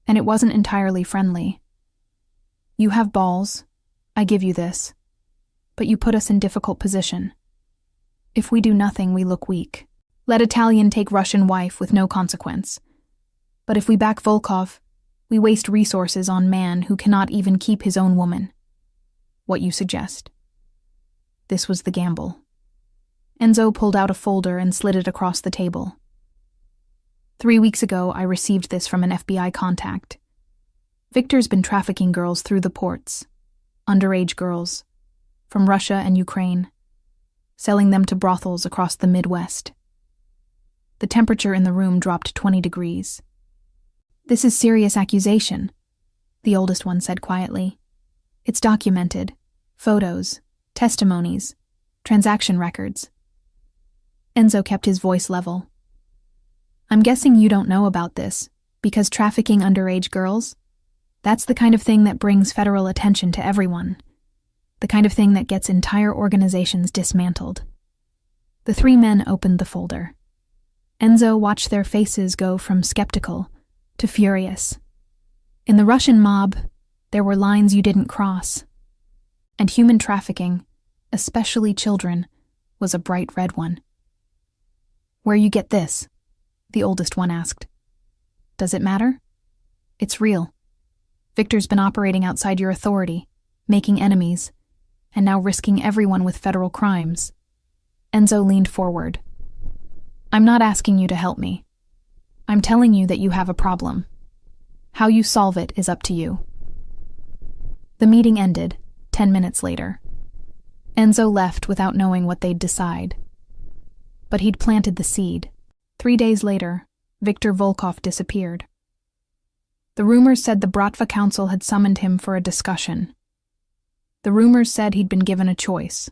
and it wasn't entirely friendly. You have balls, I give you this, but you put us in difficult position. If we do nothing, we look weak. Let Italian take Russian wife with no consequence. But if we back Volkov, we waste resources on man who cannot even keep his own woman. What you suggest. This was the gamble. Enzo pulled out a folder and slid it across the table. 3 weeks ago, I received this from an FBI contact. Victor's been trafficking girls through the ports. Underage girls. From Russia and Ukraine. Selling them to brothels across the Midwest. The temperature in the room dropped 20 degrees. This is serious accusation, the oldest one said quietly. It's documented. Photos, testimonies, transaction records. Enzo kept his voice level. I'm guessing you don't know about this, because trafficking underage girls, that's the kind of thing that brings federal attention to everyone. The kind of thing that gets entire organizations dismantled. The 3 men opened the folder. Enzo watched their faces go from skeptical to furious. In the Russian mob, there were lines you didn't cross. And human trafficking, especially children, was a bright red one. Where you get this? The oldest one asked. Does it matter? It's real. Victor's been operating outside your authority, making enemies, and now risking everyone with federal crimes. Enzo leaned forward. I'm not asking you to help me. I'm telling you that you have a problem. How you solve it is up to you. The meeting ended 10 minutes later. Enzo left without knowing what they'd decide. But he'd planted the seed. 3 days later, Viktor Volkov disappeared. The rumors said the Bratva Council had summoned him for a discussion. The rumors said he'd been given a choice: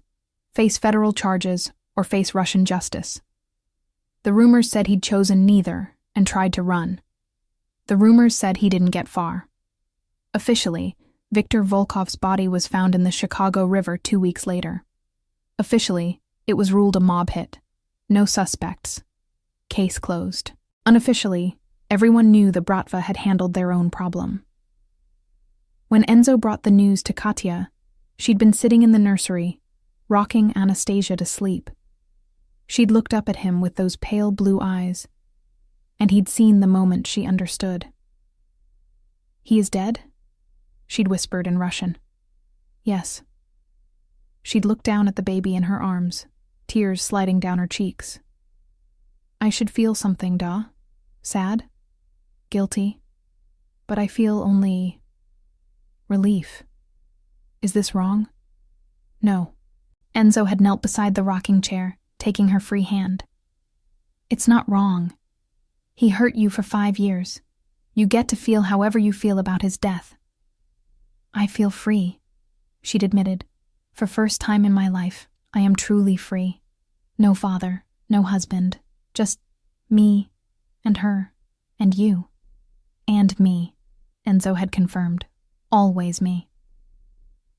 face federal charges or face Russian justice. The rumors said he'd chosen neither and tried to run. The rumors said he didn't get far. Officially, Viktor Volkov's body was found in the Chicago River 2 weeks later. Officially, it was ruled a mob hit. No suspects. Case closed. Unofficially, everyone knew the Bratva had handled their own problem. When Enzo brought the news to Katya, she'd been sitting in the nursery, rocking Anastasia to sleep. She'd looked up at him with those pale blue eyes, and he'd seen the moment she understood. "He is dead?" she'd whispered in Russian. "Yes." She'd looked down at the baby in her arms, tears sliding down her cheeks. "I should feel something, Da. Sad? Guilty? But I feel only relief. Is this wrong?" "No." Enzo had knelt beside the rocking chair, taking her free hand. "It's not wrong. He hurt you for 5 years. You get to feel however you feel about his death." "I feel free," she'd admitted. "For first time in my life, I am truly free. No father, no husband, just me and her and you." "And me," Enzo had confirmed. "Always me."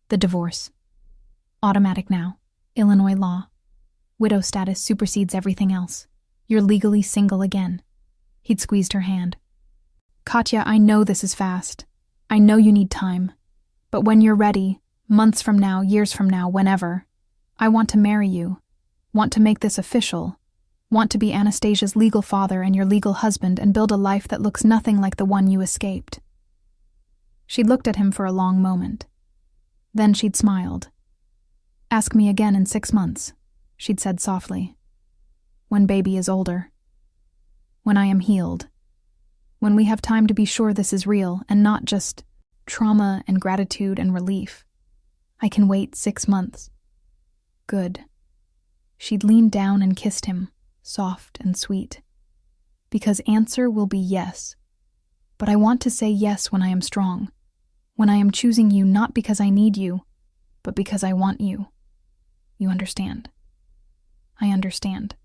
The divorce. Automatic now. Illinois law. Widow status supersedes everything else. You're legally single again. He'd squeezed her hand. "Katya, I know this is fast. I know you need time. But when you're ready, months from now, years from now, whenever, I want to marry you. Want to make this official. Want to be Anastasia's legal father and your legal husband and build a life that looks nothing like the one you escaped." She looked at him for a long moment. Then she'd smiled. "Ask me again in 6 months," she'd said softly. "When baby is older. When I am healed. When we have time to be sure this is real and not just trauma and gratitude and relief. I can wait 6 months." "Good." She'd leaned down and kissed him, soft and sweet. "Because answer will be yes. But I want to say yes when I am strong. When I am choosing you not because I need you, but because I want you. You understand?" "I understand."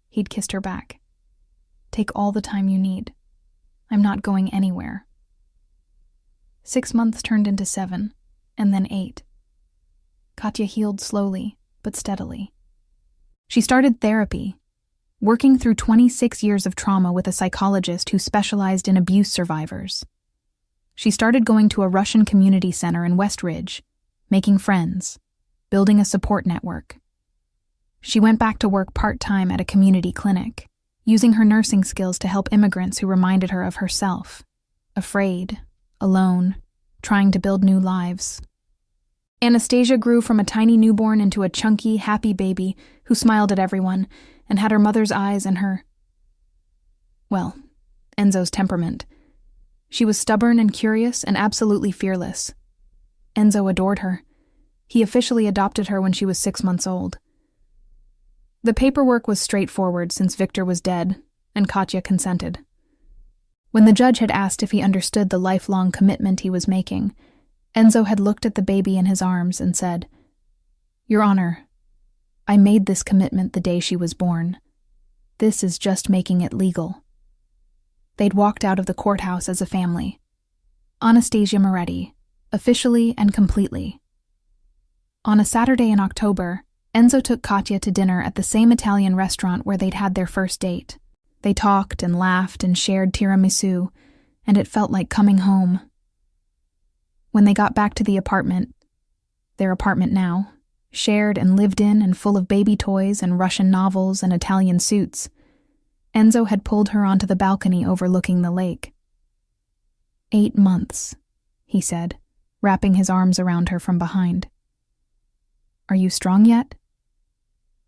He'd kissed her back. "Take all the time you need. I'm not going anywhere." 6 months turned into 7, and then 8. Katya healed slowly, but steadily. She started therapy, working through 26 years of trauma with a psychologist who specialized in abuse survivors. She started going to a Russian community center in West Ridge, making friends, building a support network. She went back to work part-time at a community clinic, using her nursing skills to help immigrants who reminded her of herself, afraid, alone, trying to build new lives. Anastasia grew from a tiny newborn into a chunky, happy baby who smiled at everyone and had her mother's eyes and Enzo's temperament. She was stubborn and curious and absolutely fearless. Enzo adored her. He officially adopted her when she was 6 months old. The paperwork was straightforward since Victor was dead, and Katya consented. When the judge had asked if he understood the lifelong commitment he was making, Enzo had looked at the baby in his arms and said, "Your Honor, I made this commitment the day she was born. This is just making it legal." They'd walked out of the courthouse as a family. Anastasia Moretti, officially and completely. On a Saturday in October, Enzo took Katya to dinner at the same Italian restaurant where they'd had their first date. They talked and laughed and shared tiramisu, and it felt like coming home. When they got back to the apartment, their apartment now, shared and lived in and full of baby toys and Russian novels and Italian suits, Enzo had pulled her onto the balcony overlooking the lake. 8 months, he said, wrapping his arms around her from behind. "Are you strong yet?"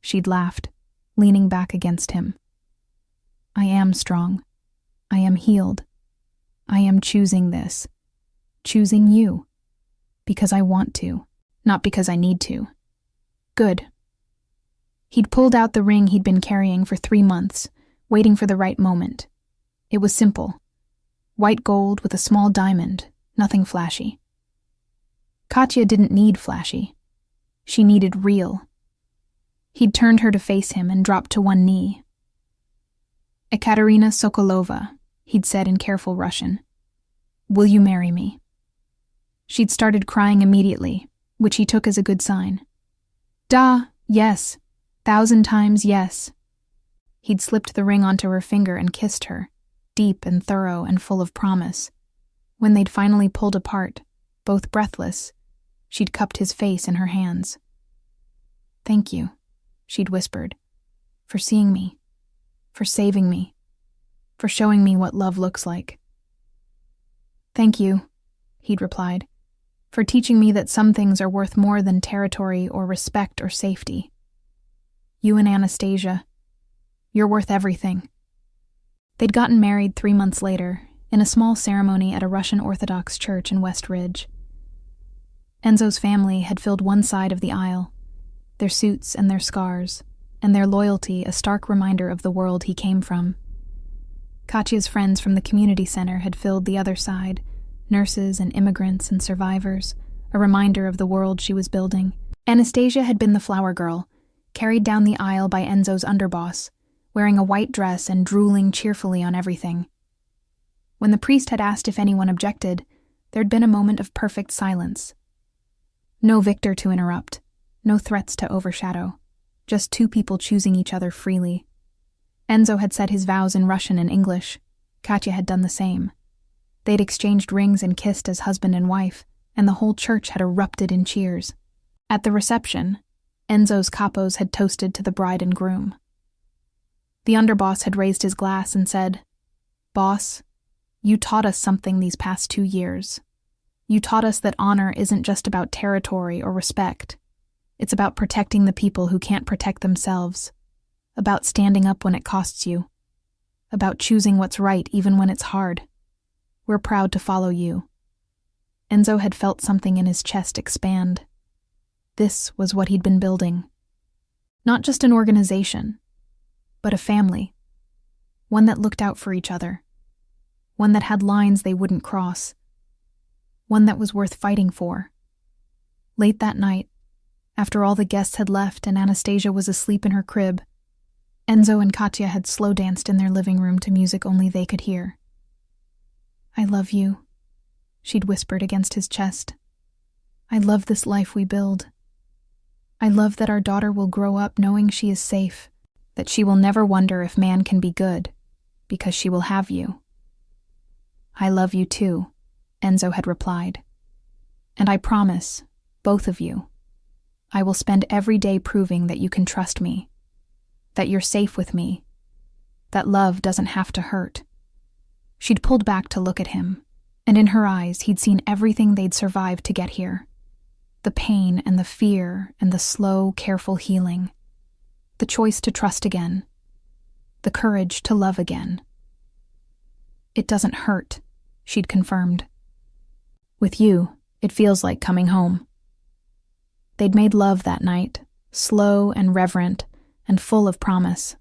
She'd laughed, leaning back against him. "I am strong. I am healed. I am choosing this. Choosing you. Because I want to, not because I need to." "Good." He'd pulled out the ring he'd been carrying for 3 months, waiting for the right moment, It was simple. White gold with a small diamond, nothing flashy. Katya didn't need flashy. She needed real. He'd turned her to face him and dropped to one knee. "Ekaterina Sokolova," he'd said in careful Russian. "Will you marry me?" She'd started crying immediately, which he took as a good sign. "Da, yes, 1,000 times yes." He'd slipped the ring onto her finger and kissed her, deep and thorough and full of promise. When they'd finally pulled apart, both breathless, she'd cupped his face in her hands. "Thank you," she'd whispered, "for seeing me, for saving me, for showing me what love looks like." "Thank you," he'd replied, "for teaching me that some things are worth more than territory or respect or safety. You and Anastasia, you're worth everything." They'd gotten married 3 months later, in a small ceremony at a Russian Orthodox church in West Ridge. Enzo's family had filled one side of the aisle, their suits and their scars, and their loyalty a stark reminder of the world he came from. Katya's friends from the community center had filled the other side, nurses and immigrants and survivors, a reminder of the world she was building. Anastasia had been the flower girl, carried down the aisle by Enzo's underboss, wearing a white dress and drooling cheerfully on everything. When the priest had asked if anyone objected, there'd been a moment of perfect silence. No Victor to interrupt, no threats to overshadow, just two people choosing each other freely. Enzo had said his vows in Russian and English. Katya had done the same. They'd exchanged rings and kissed as husband and wife, and the whole church had erupted in cheers. At the reception, Enzo's capos had toasted to the bride and groom. The underboss had raised his glass and said, "Boss, you taught us something these past 2 years. You taught us that honor isn't just about territory or respect. It's about protecting the people who can't protect themselves, about standing up when it costs you, about choosing what's right even when it's hard. We're proud to follow you." Enzo had felt something in his chest expand. This was what he'd been building. Not just an organization, but a family. One that looked out for each other. One that had lines they wouldn't cross. One that was worth fighting for. Late that night, after all the guests had left and Anastasia was asleep in her crib, Enzo and Katya had slow danced in their living room to music only they could hear. "I love you," she'd whispered against his chest. "I love this life we build. I love that our daughter will grow up knowing she is safe, that she will never wonder if man can be good, because she will have you." "I love you too," Enzo had replied. "And I promise, both of you, I will spend every day proving that you can trust me, that you're safe with me, that love doesn't have to hurt." She'd pulled back to look at him, and in her eyes he'd seen everything they'd survived to get here. The pain and the fear and the slow, careful healing. The choice to trust again. The courage to love again. "It doesn't hurt," she'd confirmed. "With you, it feels like coming home." They'd made love that night, slow and reverent and full of promise.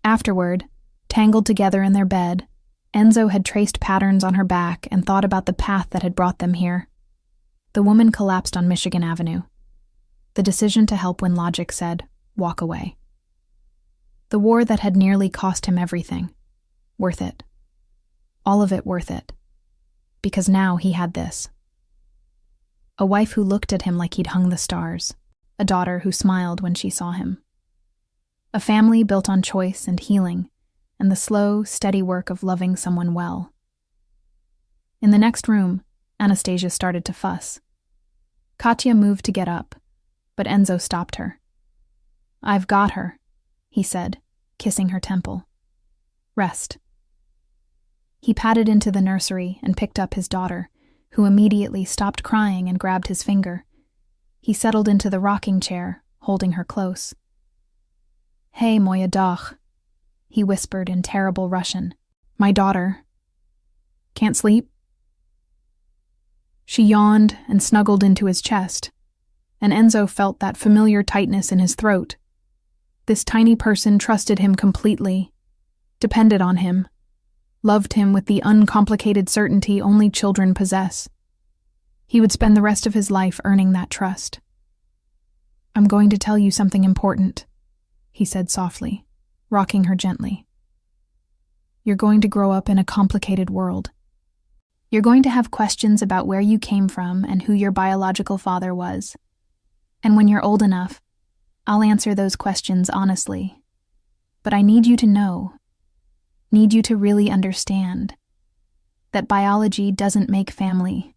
Afterward, tangled together in their bed, Enzo had traced patterns on her back and thought about the path that had brought them here. The woman collapsed on Michigan Avenue. The decision to help when logic said, "Walk away." The war that had nearly cost him everything. Worth it. All of it worth it. Because now he had this. A wife who looked at him like he'd hung the stars. A daughter who smiled when she saw him. A family built on choice and healing, and the slow, steady work of loving someone well. In the next room, Anastasia started to fuss. Katya moved to get up, but Enzo stopped her. "I've got her," he said, kissing her temple. "Rest." He padded into the nursery and picked up his daughter, who immediately stopped crying and grabbed his finger. He settled into the rocking chair, holding her close. "Hey, moya doch," he whispered in terrible Russian. "My daughter. Can't sleep?" She yawned and snuggled into his chest, and Enzo felt that familiar tightness in his throat. This tiny person trusted him completely, depended on him, loved him with the uncomplicated certainty only children possess. He would spend the rest of his life earning that trust. "I'm going to tell you something important," he said softly, rocking her gently. "You're going to grow up in a complicated world. You're going to have questions about where you came from and who your biological father was. And when you're old enough, I'll answer those questions honestly. But I need you to know, need you to really understand, that biology doesn't make family.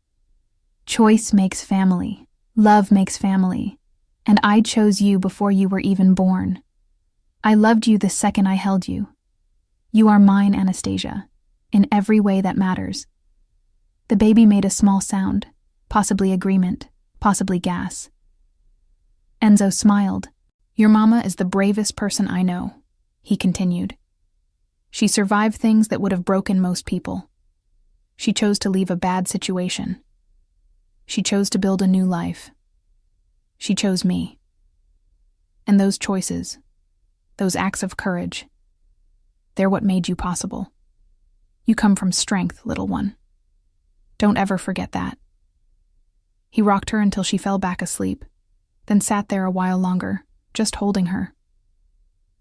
Choice makes family. Love makes family. And I chose you before you were even born. I loved you the second I held you. You are mine, Anastasia, in every way that matters." The baby made a small sound, possibly agreement, possibly gas. Enzo smiled. "Your mama is the bravest person I know," he continued. "She survived things that would have broken most people. She chose to leave a bad situation. She chose to build a new life. She chose me. And those choices, those acts of courage, they're what made you possible. You come from strength, little one. Don't ever forget that." He rocked her until she fell back asleep, then sat there a while longer, just holding her.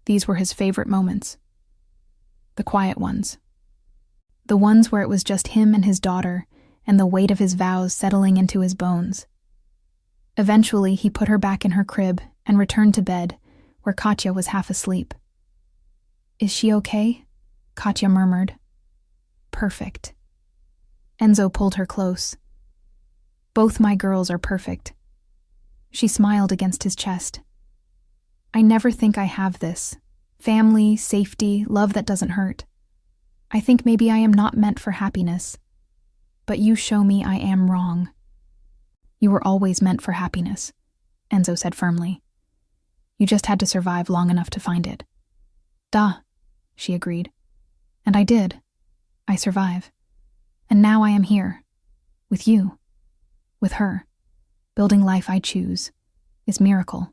These were his favorite moments. The quiet ones. The ones where it was just him and his daughter, and the weight of his vows settling into his bones. Eventually, he put her back in her crib and returned to bed, where Katya was half asleep. "Is she okay?" Katya murmured. "Perfect." Enzo pulled her close. "Both my girls are perfect." She smiled against his chest. "I never think I have this. Family, safety, love that doesn't hurt. I think maybe I am not meant for happiness. But you show me I am wrong." "You were always meant for happiness," Enzo said firmly. "You just had to survive long enough to find it." "Duh," she agreed. "And I did. I survive. And now I am here. With you. With her. Building life I choose. Is miracle.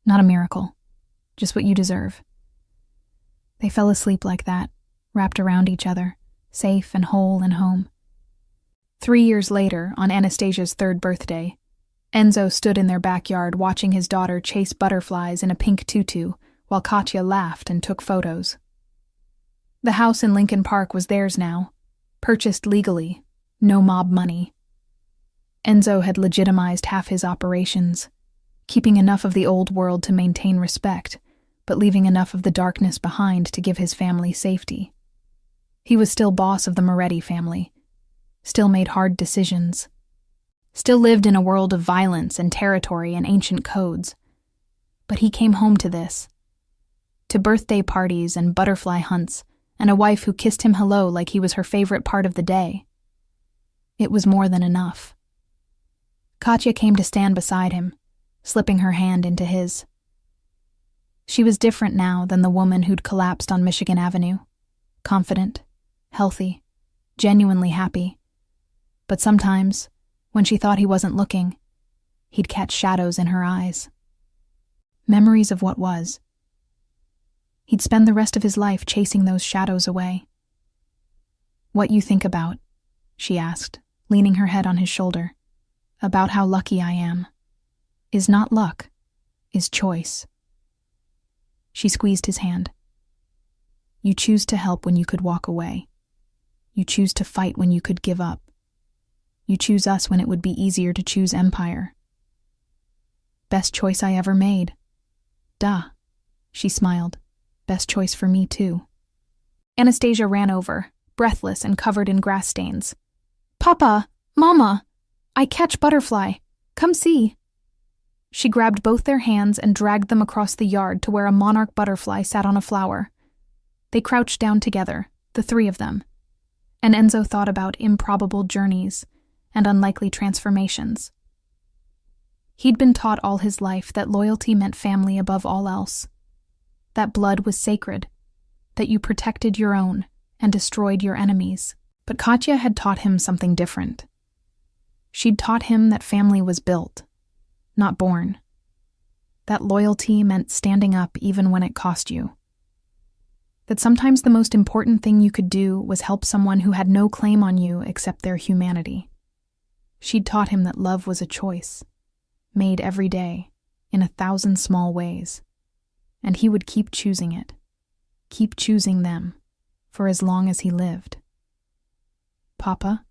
Not a miracle. Just what you deserve." They fell asleep like that, wrapped around each other, safe and whole and home. 3 years later, on Anastasia's 3rd birthday, Enzo stood in their backyard watching his daughter chase butterflies in a pink tutu while Katya laughed and took photos. The house in Lincoln Park was theirs now, purchased legally, no mob money. Enzo had legitimized half his operations, keeping enough of the old world to maintain respect, but leaving enough of the darkness behind to give his family safety. He was still boss of the Moretti family, still made hard decisions, still lived in a world of violence and territory and ancient codes. But he came home to this, to birthday parties and butterfly hunts, and a wife who kissed him hello like he was her favorite part of the day. It was more than enough. Katya came to stand beside him, slipping her hand into his. She was different now than the woman who'd collapsed on Michigan Avenue, confident, healthy, genuinely happy. But sometimes, when she thought he wasn't looking, he'd catch shadows in her eyes. Memories of what was. He'd spend the rest of his life chasing those shadows away. "What you think about?" she asked, leaning her head on his shoulder. "About how lucky I am. Is not luck, is choice." She squeezed his hand. "You choose to help when you could walk away. You choose to fight when you could give up. You choose us when it would be easier to choose empire. Best choice I ever made." "Duh," she smiled. "Best choice for me, too." Anastasia ran over, breathless and covered in grass stains. "Papa! Mama! I catch butterfly. Come see." She grabbed both their hands and dragged them across the yard to where a monarch butterfly sat on a flower. They crouched down together, the 3 of them, and Enzo thought about improbable journeys and unlikely transformations. He'd been taught all his life that loyalty meant family above all else, that blood was sacred, that you protected your own and destroyed your enemies. But Katya had taught him something different. She'd taught him that family was built, not born. That loyalty meant standing up even when it cost you. That sometimes the most important thing you could do was help someone who had no claim on you except their humanity. She'd taught him that love was a choice, made every day, in 1,000 small ways. And he would keep choosing it, keep choosing them, for as long as he lived. Papa?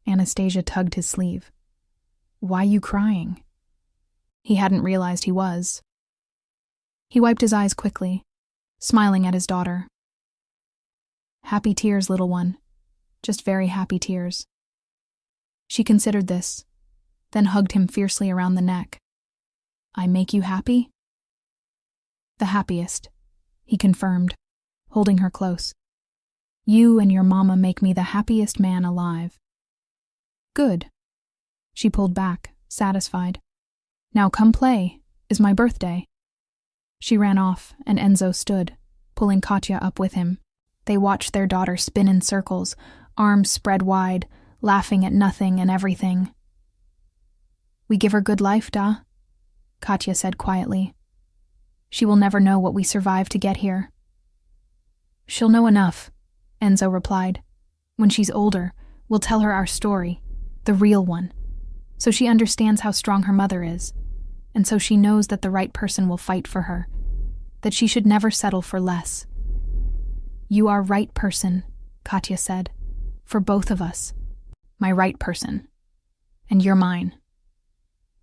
Anastasia tugged his sleeve. Why you crying? He hadn't realized he was. He wiped his eyes quickly, smiling at his daughter. Happy tears, little one. Just very happy tears. She considered this, then hugged him fiercely around the neck. I make you happy? The happiest, he confirmed, holding her close. You and your mama make me the happiest man alive. Good. She pulled back, satisfied. Now come play. Is my birthday. She ran off, and Enzo stood, pulling Katya up with him. They watched their daughter spin in circles, arms spread wide, laughing at nothing and everything. We give her good life, da? Katya said quietly. She will never know what we survived to get here. She'll know enough, Enzo replied. When she's older, we'll tell her our story, the real one, so she understands how strong her mother is, and so she knows that the right person will fight for her, that she should never settle for less. You are right person, Katya said, for both of us. My right person, and you're mine.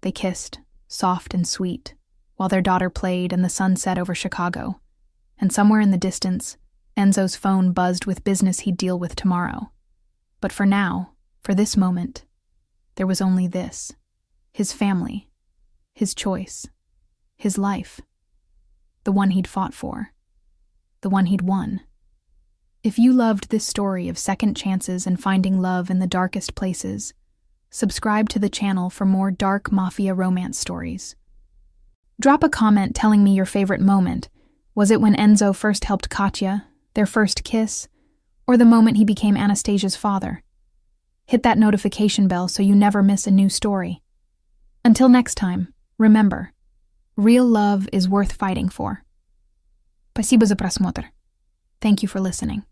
They kissed, soft and sweet, while their daughter played and the sun set over Chicago, and somewhere in the distance, Enzo's phone buzzed with business he'd deal with tomorrow. But for now, for this moment, there was only this, his family, his choice, his life, the one he'd fought for, the one he'd won. If you loved this story of second chances and finding love in the darkest places, subscribe to the channel for more dark Mafia romance stories. Drop a comment telling me your favorite moment. Was it when Enzo first helped Katya, their first kiss, or the moment he became Anastasia's father? Hit that notification bell so you never miss a new story. Until next time, remember, real love is worth fighting for. Спасибо за просмотр. Thank you for listening.